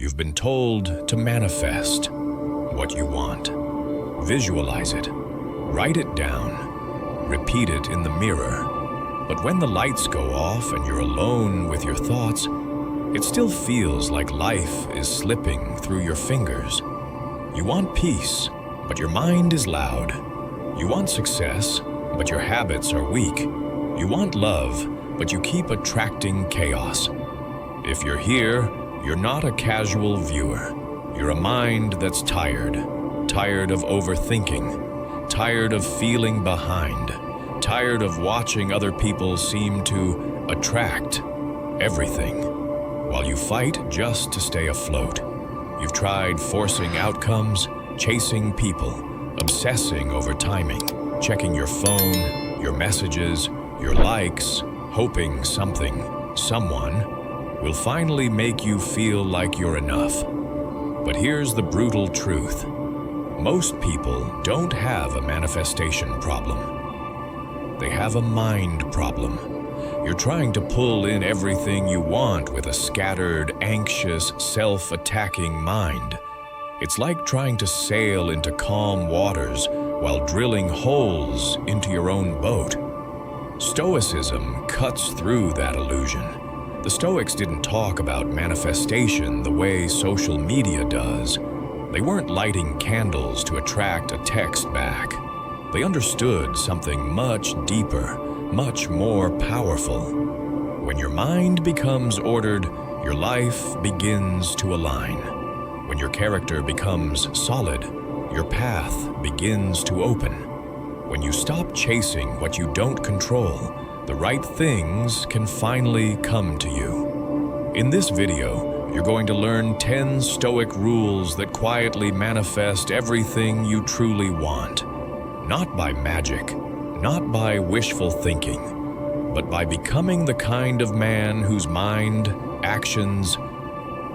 You've been told to manifest what you want. Visualize it, write it down, repeat it in the mirror. But when the lights go off and you're alone with your thoughts, it still feels like life is slipping through your fingers. You want peace, but your mind is loud. You want success, but your habits are weak. You want love, but you keep attracting chaos. If you're here, you're not a casual viewer. You're a mind that's tired of overthinking, tired of feeling behind, tired of watching other people seem to attract everything, while you fight just to stay afloat. You've tried forcing outcomes, chasing people, obsessing over timing, checking your phone, your messages, your likes, hoping something, someone, will finally make you feel like you're enough. But here's the brutal truth. Most people don't have a manifestation problem. They have a mind problem. You're trying to pull in everything you want with a scattered, anxious, self-attacking mind. It's like trying to sail into calm waters while drilling holes into your own boat. Stoicism cuts through that illusion. The Stoics didn't talk about manifestation the way social media does. They weren't lighting candles to attract a text back. They understood something much deeper, much more powerful. When your mind becomes ordered, your life begins to align. When your character becomes solid, your path begins to open. When you stop chasing what you don't control, the right things can finally come to you. In this video, you're going to learn 10 Stoic rules that quietly manifest everything you truly want. Not by magic, not by wishful thinking, but by becoming the kind of man whose mind, actions,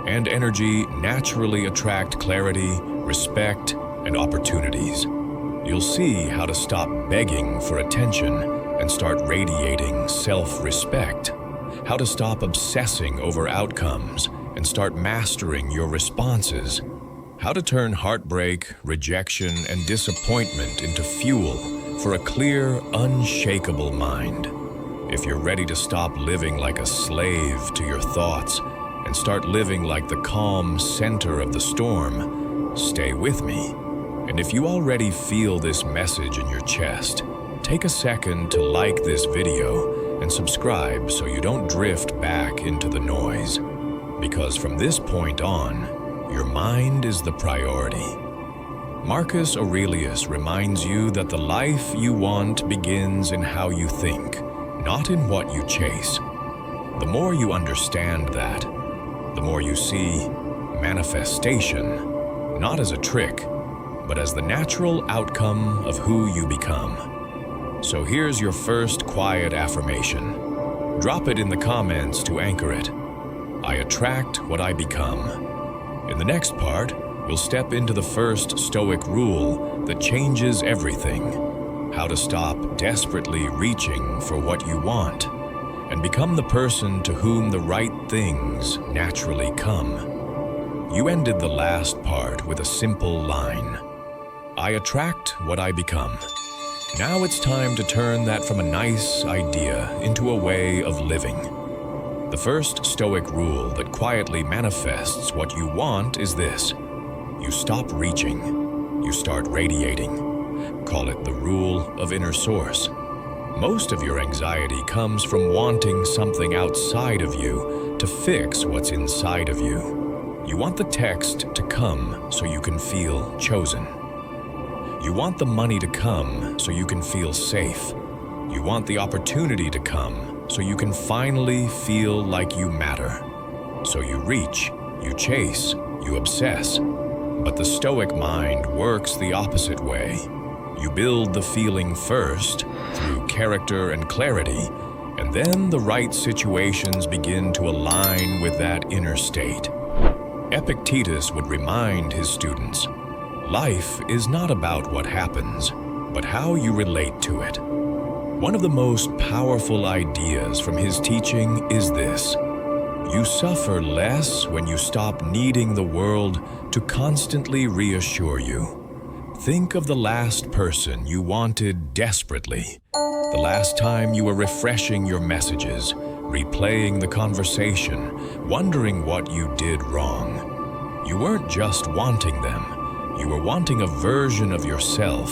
and energy naturally attract clarity, respect, and opportunities. You'll see how to stop begging for attention and start radiating self-respect, how to stop obsessing over outcomes and start mastering your responses, how to turn heartbreak, rejection, and disappointment into fuel for a clear, unshakable mind. If you're ready to stop living like a slave to your thoughts and start living like the calm center of the storm, stay with me. And if you already feel this message in your chest, take a second to like this video and subscribe so you don't drift back into the noise. Because from this point on, your mind is the priority. Marcus Aurelius reminds you that the life you want begins in how you think, not in what you chase. The more you understand that, the more you see manifestation, not as a trick, but as the natural outcome of who you become. So here's your first quiet affirmation. Drop it in the comments to anchor it. I attract what I become. In the next part, we'll step into the first Stoic rule that changes everything. How to stop desperately reaching for what you want and become the person to whom the right things naturally come. You ended the last part with a simple line. I attract what I become. Now it's time to turn that from a nice idea into a way of living. The first Stoic rule that quietly manifests what you want is this. You stop reaching. You start radiating. Call it the rule of inner source. Most of your anxiety comes from wanting something outside of you to fix what's inside of you. You want the text to come so you can feel chosen. You want the money to come so you can feel safe. You want the opportunity to come so you can finally feel like you matter. So you reach, you chase, you obsess. But the Stoic mind works the opposite way. You build the feeling first through character and clarity, and then the right situations begin to align with that inner state. Epictetus would remind his students, life is not about what happens, but how you relate to it. One of the most powerful ideas from his teaching is this: You suffer less when you stop needing the world to constantly reassure you. Think of the last person you wanted desperately. The last time you were refreshing your messages, replaying the conversation, wondering what you did wrong. You weren't just wanting them. You were wanting a version of yourself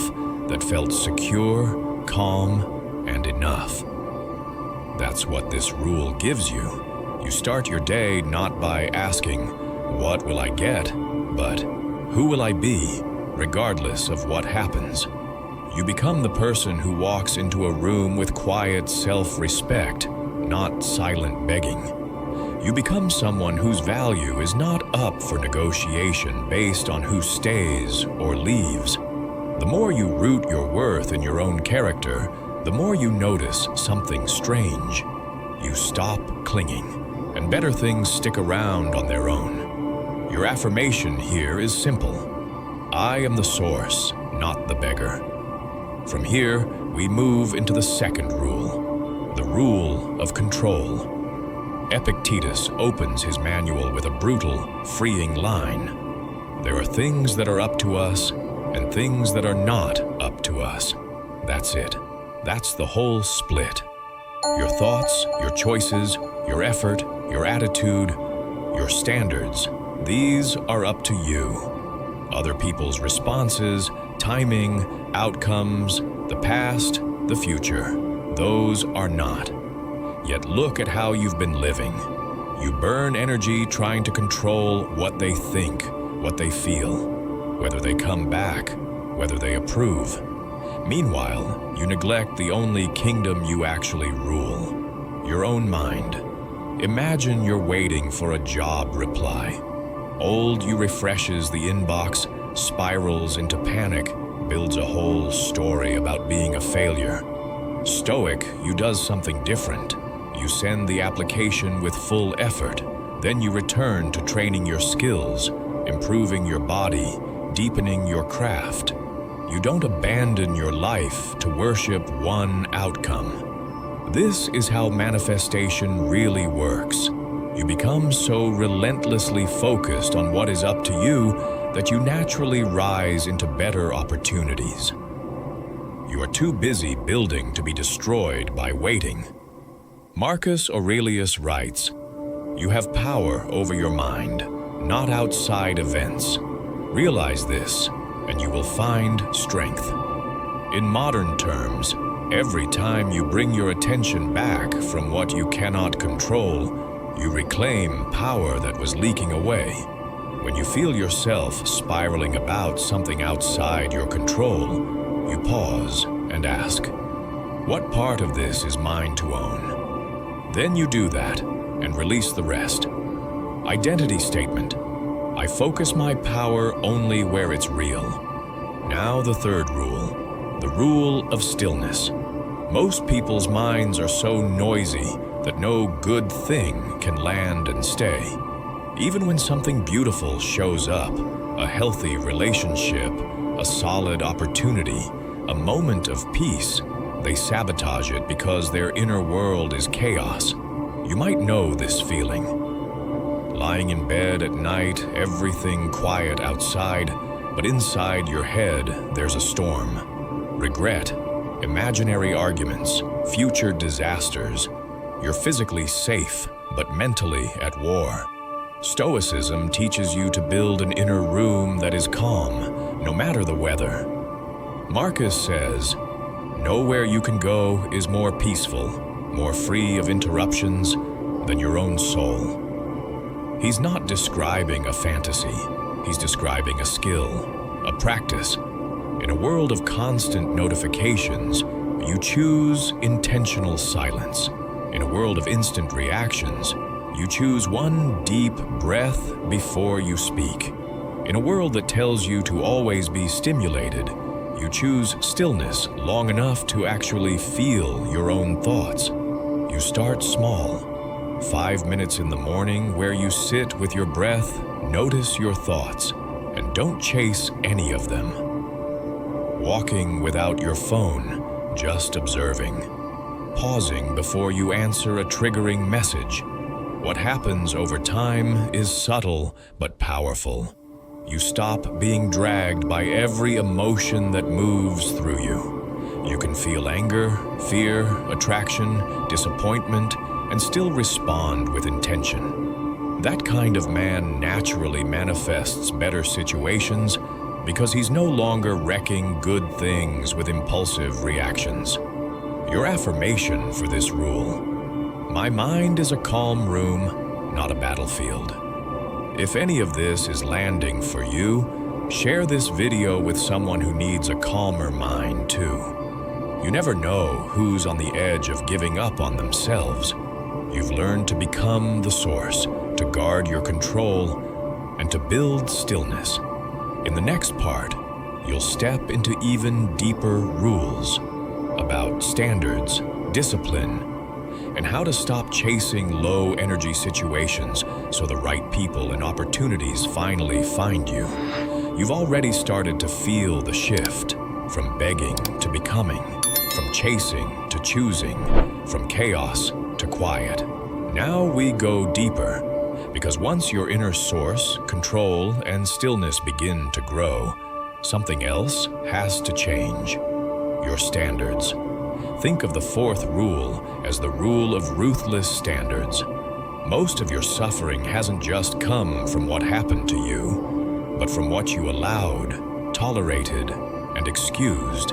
that felt secure, calm, and enough. That's what this rule gives you. You start your day not by asking, "What will I get?" but "Who will I be?" regardless of what happens. You become the person who walks into a room with quiet self-respect, not silent begging. You become someone whose value is not up for negotiation based on who stays or leaves. The more you root your worth in your own character, the more you notice something strange. You stop clinging, and better things stick around on their own. Your affirmation here is simple. I am the source, not the beggar. From here, we move into the second rule, the rule of control. Epictetus opens his manual with a brutal, freeing line. There are things that are up to us and things that are not up to us. That's it. That's the whole split. Your thoughts, your choices, your effort, your attitude, your standards, these are up to you. Other people's responses, timing, outcomes, the past, the future, those are not. Yet look at how you've been living. You burn energy trying to control what they think, what they feel, whether they come back, whether they approve. Meanwhile, you neglect the only kingdom you actually rule, your own mind. Imagine you're waiting for a job reply. Old you refreshes the inbox, spirals into panic, builds a whole story about being a failure. Stoic you does something different. You send the application with full effort. Then you return to training your skills, improving your body, deepening your craft. You don't abandon your life to worship one outcome. This is how manifestation really works. You become so relentlessly focused on what is up to you that you naturally rise into better opportunities. You are too busy building to be destroyed by waiting. Marcus Aurelius writes, "You have power over your mind, not outside events. Realize this, and you will find strength." In modern terms, every time you bring your attention back from what you cannot control, you reclaim power that was leaking away. When you feel yourself spiraling about something outside your control, you pause and ask, "What part of this is mine to own?" Then you do that and release the rest. Identity statement. I focus my power only where it's real. Now the third rule, the rule of stillness. Most people's minds are so noisy that no good thing can land and stay. Even when something beautiful shows up, a healthy relationship, a solid opportunity, a moment of peace, they sabotage it because their inner world is chaos. You might know this feeling. Lying in bed at night, everything quiet outside, but inside your head there's a storm. Regret, imaginary arguments, future disasters. You're physically safe, but mentally at war. Stoicism teaches you to build an inner room that is calm, no matter the weather. Marcus says, "Nowhere you can go is more peaceful, more free of interruptions than your own soul." He's not describing a fantasy. He's describing a skill, a practice. In a world of constant notifications, you choose intentional silence. In a world of instant reactions, you choose one deep breath before you speak. In a world that tells you to always be stimulated, you choose stillness long enough to actually feel your own thoughts. You start small. 5 minutes in the morning where you sit with your breath, notice your thoughts, and don't chase any of them. Walking without your phone, just observing. Pausing before you answer a triggering message. What happens over time is subtle but powerful. You stop being dragged by every emotion that moves through you. You can feel anger, fear, attraction, disappointment, and still respond with intention. That kind of man naturally manifests better situations because he's no longer wrecking good things with impulsive reactions. Your affirmation for this rule: my mind is a calm room, not a battlefield. If any of this is landing for you, share this video with someone who needs a calmer mind too. You never know who's on the edge of giving up on themselves. You've learned to become the source, to guard your control, and to build stillness. In the next part, you'll step into even deeper rules about standards, discipline, and how to stop chasing low-energy situations so the right people and opportunities finally find you. You've already started to feel the shift, from begging to becoming, from chasing to choosing, from chaos to quiet. Now we go deeper, because once your inner source, control, and stillness begin to grow, something else has to change: your standards. Think of the fourth rule as the rule of ruthless standards. Most of your suffering hasn't just come from what happened to you, but from what you allowed, tolerated, and excused.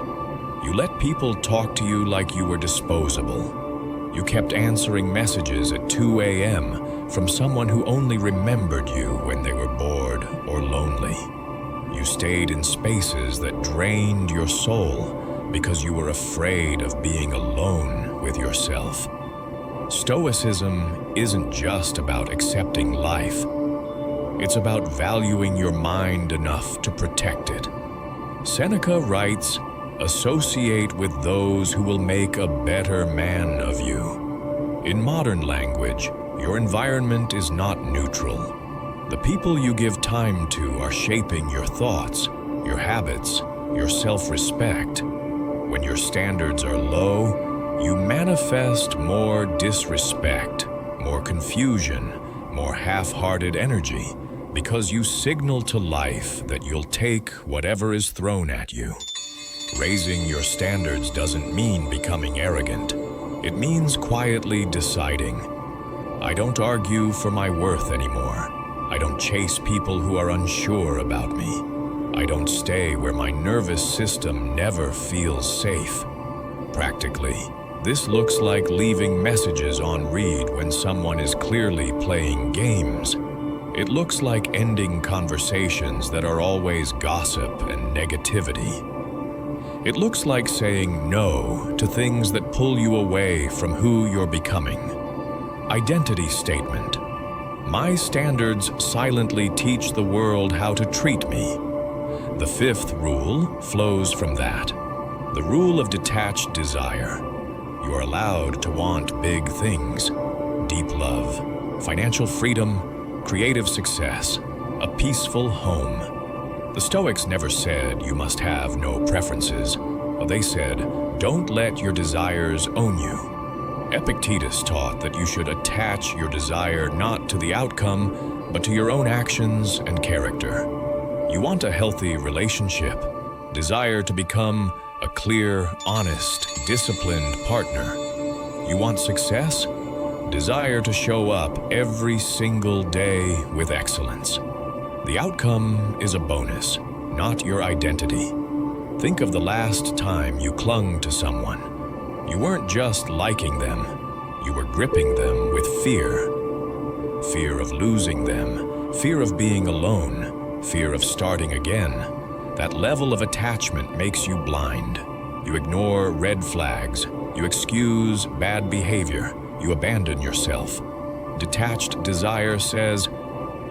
You let people talk to you like you were disposable. You kept answering messages at 2 a.m. from someone who only remembered you when they were bored or lonely. You stayed in spaces that drained your soul because you were afraid of being alone with yourself. Stoicism isn't just about accepting life. It's about valuing your mind enough to protect it. Seneca writes, "Associate with those who will make a better man of you." In modern language, your environment is not neutral. The people you give time to are shaping your thoughts, your habits, your self-respect. When your standards are low, you manifest more disrespect, more confusion, more half-hearted energy, because you signal to life that you'll take whatever is thrown at you. Raising your standards doesn't mean becoming arrogant. It means quietly deciding, I don't argue for my worth anymore. I don't chase people who are unsure about me. I don't stay where my nervous system never feels safe. Practically, this looks like leaving messages on read when someone is clearly playing games. It looks like ending conversations that are always gossip and negativity. It looks like saying no to things that pull you away from who you're becoming. Identity statement: my standards silently teach the world how to treat me. The fifth rule flows from that, the rule of detached desire. You are allowed to want big things: deep love, financial freedom, creative success, a peaceful home. The Stoics never said you must have no preferences. They said, don't let your desires own you. Epictetus taught that you should attach your desire not to the outcome, but to your own actions and character. You want a healthy relationship, desire to become a clear, honest, disciplined partner. You want success, desire to show up every single day with excellence. The outcome is a bonus, not your identity. Think of the last time you clung to someone. You weren't just liking them, you were gripping them with fear. Fear of losing them, fear of being alone, fear of starting again. That level of attachment makes you blind. You ignore red flags. You excuse bad behavior. You abandon yourself. Detached desire says,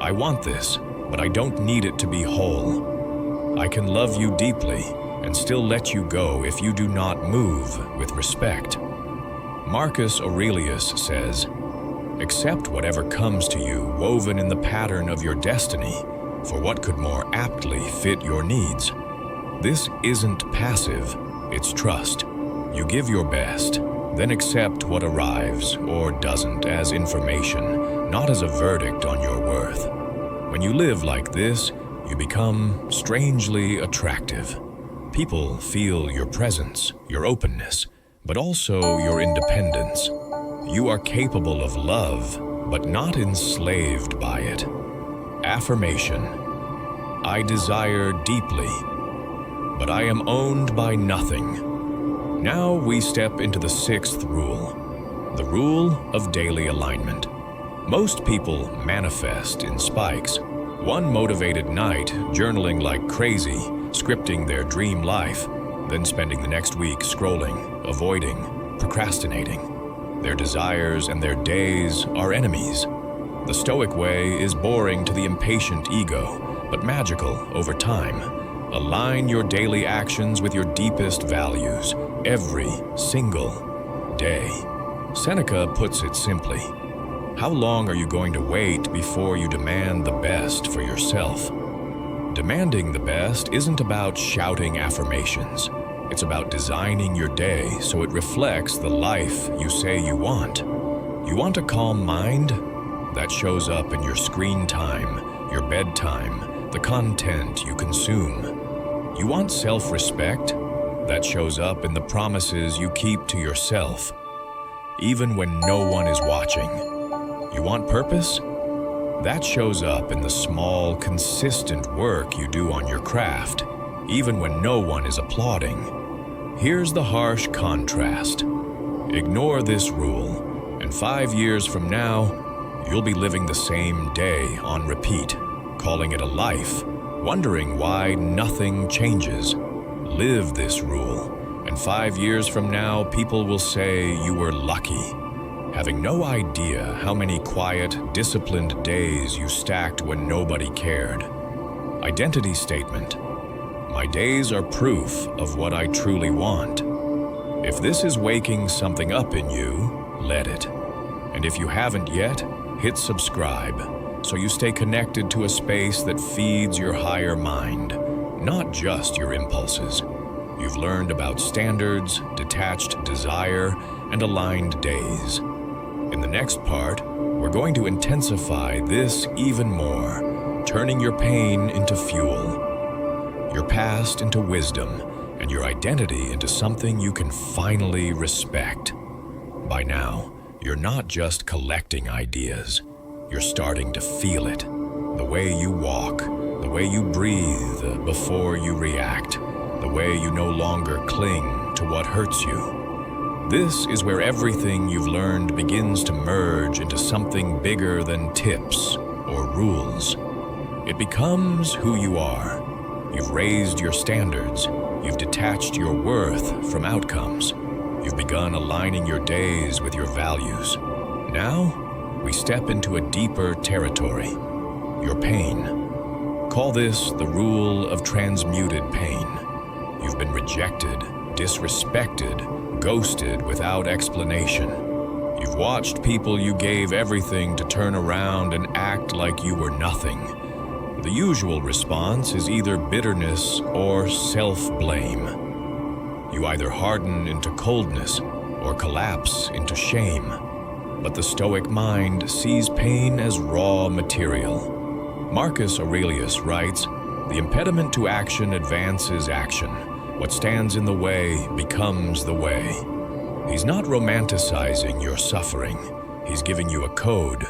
I want this, but I don't need it to be whole. I can love you deeply and still let you go if you do not move with respect. Marcus Aurelius says, accept whatever comes to you woven in the pattern of your destiny, for what could more aptly fit your needs? This isn't passive, it's trust. You give your best, Then accept what arrives or doesn't as information, not as a verdict on your worth. When you live like this, you become strangely attractive. People feel your presence, your openness, but also your independence. You are capable of love, but not enslaved by it. Affirmation: I desire deeply, but I am owned by nothing. Now we step into the sixth rule, the rule of daily alignment. Most people manifest in spikes. One motivated night, journaling like crazy, scripting their dream life, then spending the next week scrolling, avoiding, procrastinating. Their desires and their days are enemies. The Stoic way is boring to the impatient ego, but magical over time. Align your daily actions with your deepest values, every single day. Seneca puts it simply: how long are you going to wait before you demand the best for yourself? Demanding the best isn't about shouting affirmations. It's about designing your day so it reflects the life you say you want. You want a calm mind? That shows up in your screen time, your bedtime, the content you consume. You want self-respect? That shows up in the promises you keep to yourself, even when no one is watching. You want purpose? That shows up in the small, consistent work you do on your craft, even when no one is applauding. Here's the harsh contrast. Ignore this rule, and 5 years from now, you'll be living the same day on repeat, calling it a life, wondering why nothing changes. Live this rule, and 5 years from now, people will say you were lucky, having no idea how many quiet, disciplined days you stacked when nobody cared. Identity statement: my days are proof of what I truly want. If this is waking something up in you, let it. And if you haven't yet, hit subscribe, so you stay connected to a space that feeds your higher mind, not just your impulses. You've learned about standards, detached desire, and aligned days. In the next part, we're going to intensify this even more, turning your pain into fuel, your past into wisdom, and your identity into something you can finally respect. By now, you're not just collecting ideas. You're starting to feel it. The way you walk, the way you breathe before you react, the way you no longer cling to what hurts you. This is where everything you've learned begins to merge into something bigger than tips or rules. It becomes who you are. You've raised your standards. You've detached your worth from outcomes. You've begun aligning your days with your values. Now, we step into a deeper territory, your pain. Call this the rule of transmuted pain. You've been rejected, disrespected, ghosted without explanation. You've watched people you gave everything to turn around and act like you were nothing. The usual response is either bitterness or self-blame. You either harden into coldness or collapse into shame. But the Stoic mind sees pain as raw material. Marcus Aurelius writes, "The impediment to action advances action. What stands in the way becomes the way." He's not romanticizing your suffering. He's giving you a code.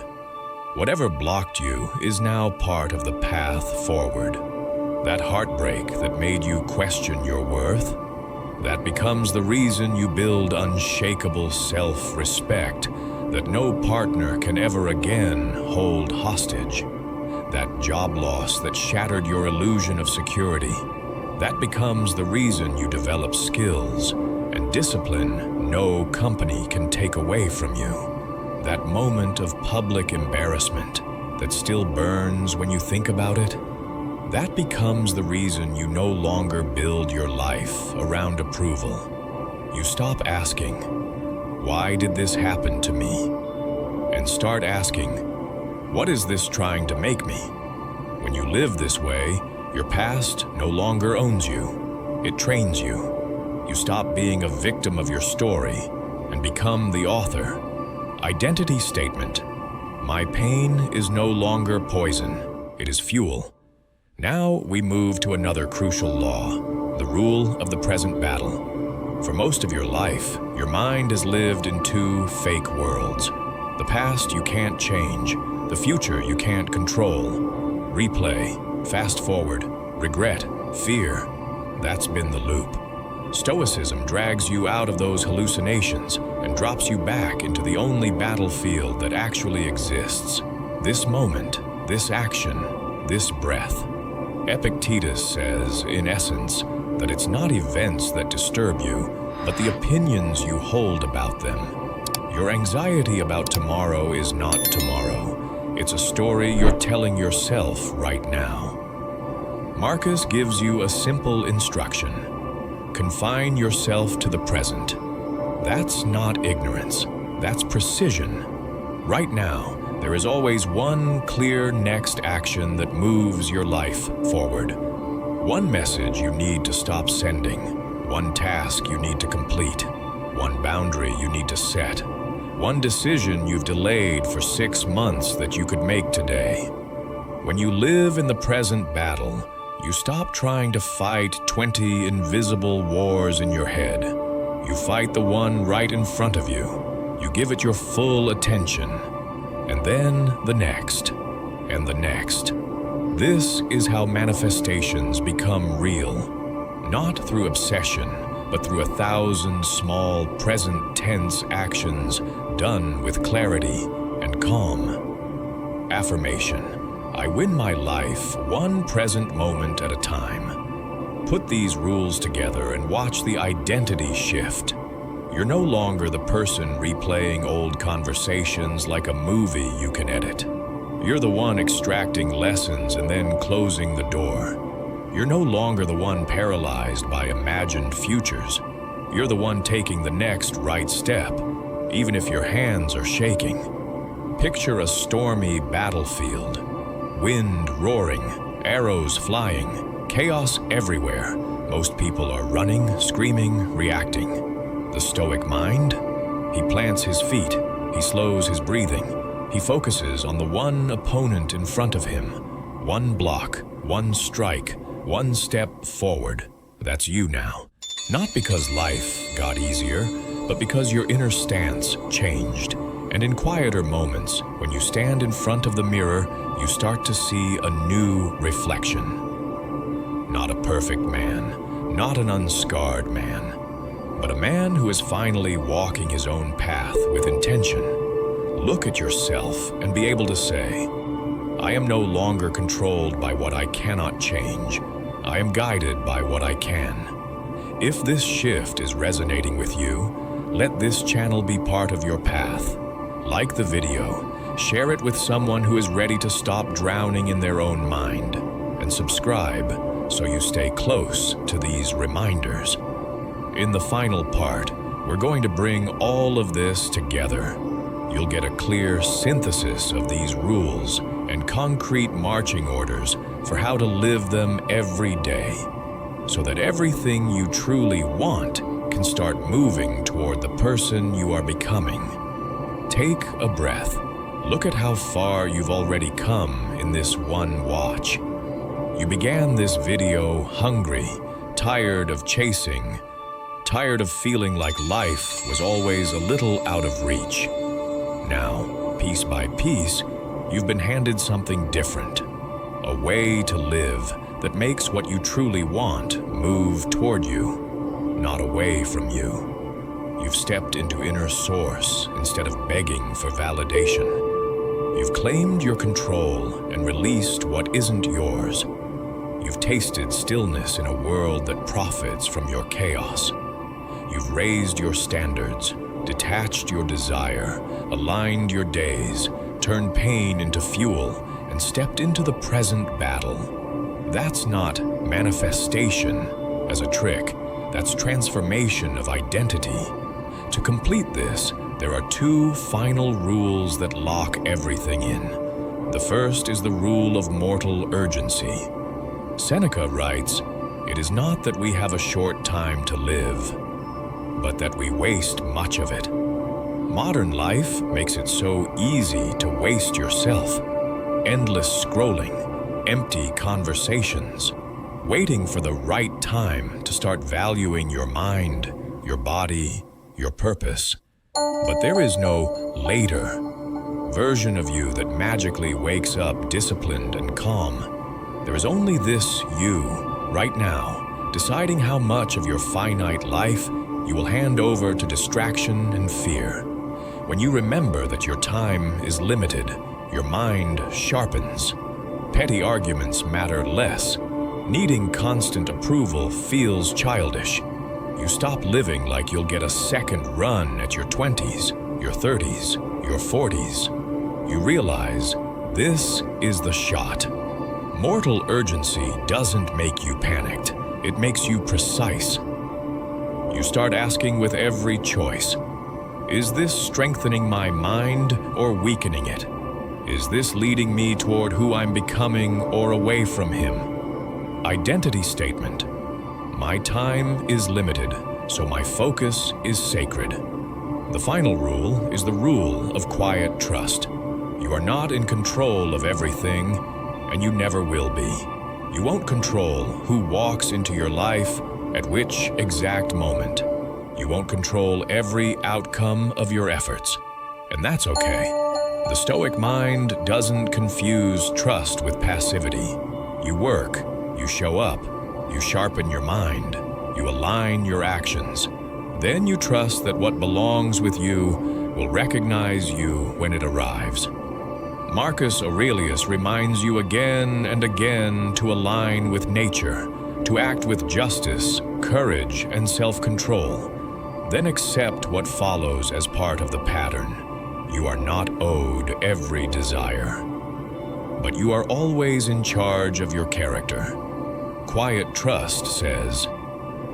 Whatever blocked you is now part of the path forward. That heartbreak that made you question your worth, that becomes the reason you build unshakable self-respect that no partner can ever again hold hostage. That job loss that shattered your illusion of security, that becomes the reason you develop skills and discipline no company can take away from you. That moment of public embarrassment that still burns when you think about it, that becomes the reason you no longer build your life around approval. You stop asking, "Why did this happen to me?" and start asking, "What is this trying to make me?" When you live this way, your past no longer owns you. It trains you. You stop being a victim of your story and become the author. Identity statement. My pain is no longer poison, it is fuel. Now we move to another crucial law, the rule of the present battle. For most of your life, your mind has lived in two fake worlds. The past you can't change, the future you can't control. Replay, fast forward, regret, fear. That's been the loop. Stoicism drags you out of those hallucinations and drops you back into the only battlefield that actually exists. This moment, this action, this breath. Epictetus says, in essence, that it's not events that disturb you, but the opinions you hold about them. Your anxiety about tomorrow is not tomorrow. It's a story you're telling yourself right now. Marcus gives you a simple instruction. Confine yourself to the present. That's not ignorance, that's precision. Right now, there is always one clear next action that moves your life forward. One message you need to stop sending, one task you need to complete, one boundary you need to set, one decision you've delayed for 6 months that you could make today. When you live in the present battle, you stop trying to fight 20 invisible wars in your head. You fight the one right in front of you. You give it your full attention. And then the next, and the next. This is how manifestations become real. Not through obsession, but through 1,000 small present tense actions done with clarity and calm. Affirmation. I win my life one present moment at a time. Put these rules together and watch the identity shift. You're no longer the person replaying old conversations like a movie you can edit. You're the one extracting lessons and then closing the door. You're no longer the one paralyzed by imagined futures. You're the one taking the next right step, even if your hands are shaking. Picture a stormy battlefield. Wind roaring, arrows flying, chaos everywhere. Most people are running, screaming, reacting. The Stoic mind? He plants his feet, he slows his breathing, he focuses on the one opponent in front of him. One block, one strike, one step forward. That's you now. Not because life got easier, but because your inner stance changed. And in quieter moments, when you stand in front of the mirror, you start to see a new reflection. Not a perfect man, not an unscarred man, but a man who is finally walking his own path with intention. Look at yourself and be able to say, I am no longer controlled by what I cannot change. I am guided by what I can. If this shift is resonating with you, let this channel be part of your path. Like the video, share it with someone who is ready to stop drowning in their own mind, and subscribe so you stay close to these reminders. In the final part, we're going to bring all of this together. You'll get a clear synthesis of these rules and concrete marching orders for how to live them every day, so that everything you truly want can start moving toward the person you are becoming. Take a breath. Look at how far you've already come in this one watch. You began this video hungry, tired of chasing, tired of feeling like life was always a little out of reach. Now, piece by piece, you've been handed something different. A way to live that makes what you truly want move toward you, not away from you. You've stepped into inner source instead of begging for validation. You've claimed your control and released what isn't yours. You've tasted stillness in a world that profits from your chaos. You've raised your standards, detached your desire, aligned your days, turned pain into fuel, and stepped into the present battle. That's not manifestation as a trick. That's transformation of identity. To complete this, there are 2 final rules that lock everything in. The first is the rule of mortal urgency. Seneca writes, "It is not that we have a short time to live. but that we waste much of it. Modern life makes it so easy to waste yourself. Endless scrolling, empty conversations, waiting for the right time to start valuing your mind, your body, your purpose. But there is no later version of you that magically wakes up disciplined and calm. There is only this you, right now, deciding how much of your finite life you will hand over to distraction and fear. When you remember that your time is limited, your mind sharpens. Petty arguments matter less. Needing constant approval feels childish. You stop living like you'll get a second run at your 20s, your 30s, your 40s. You realize this is the shot. Mortal urgency doesn't make you panicked. It makes you precise. You start asking with every choice, is this strengthening my mind or weakening it? Is this leading me toward who I'm becoming or away from him? Identity statement. My time is limited, so my focus is sacred. The final rule is the rule of quiet trust. You are not in control of everything, and you never will be. You won't control who walks into your life at which exact moment. You won't control every outcome of your efforts, and that's okay. The Stoic mind doesn't confuse trust with passivity. You work, you show up, you sharpen your mind, you align your actions. Then you trust that what belongs with you will recognize you when it arrives. Marcus Aurelius reminds you again and again to align with nature, to act with justice, courage, and self-control. Then accept what follows as part of the pattern. You are not owed every desire, but you are always in charge of your character. Quiet trust says,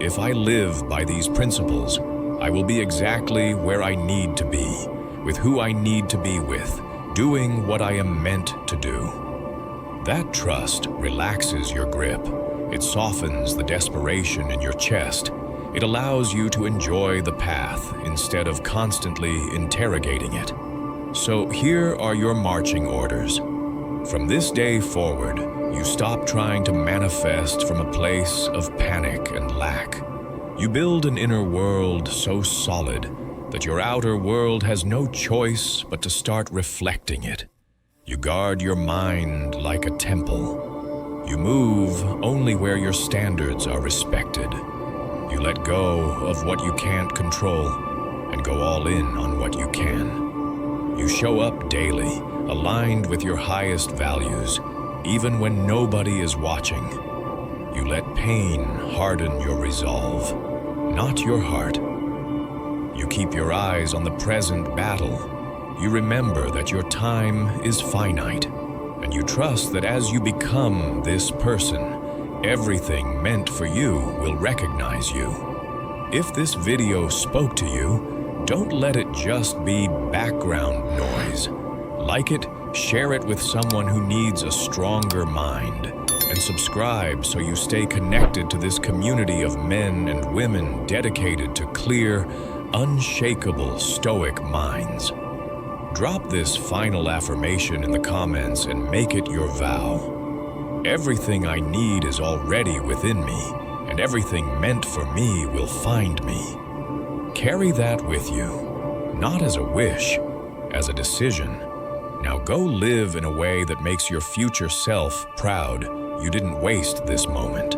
if I live by these principles, I will be exactly where I need to be, with who I need to be with, doing what I am meant to do. That trust relaxes your grip. It softens the desperation in your chest. It allows you to enjoy the path instead of constantly interrogating it. So here are your marching orders. From this day forward, you stop trying to manifest from a place of panic and lack. You build an inner world so solid that your outer world has no choice but to start reflecting it. You guard your mind like a temple. You move only where your standards are respected. You let go of what you can't control and go all in on what you can. You show up daily, aligned with your highest values, even when nobody is watching. You let pain harden your resolve, not your heart. You keep your eyes on the present battle. You remember that your time is finite, and you trust that as you become this person, everything meant for you will recognize you. If this video spoke to you, don't let it just be background noise. Like it, share it with someone who needs a stronger mind, and subscribe so you stay connected to this community of men and women dedicated to clear, unshakable Stoic minds. Drop this final affirmation in the comments and make it your vow. Everything I need is already within me, and everything meant for me will find me. Carry that with you, not as a wish, as a decision. Now go live in a way that makes your future self proud you didn't waste this moment.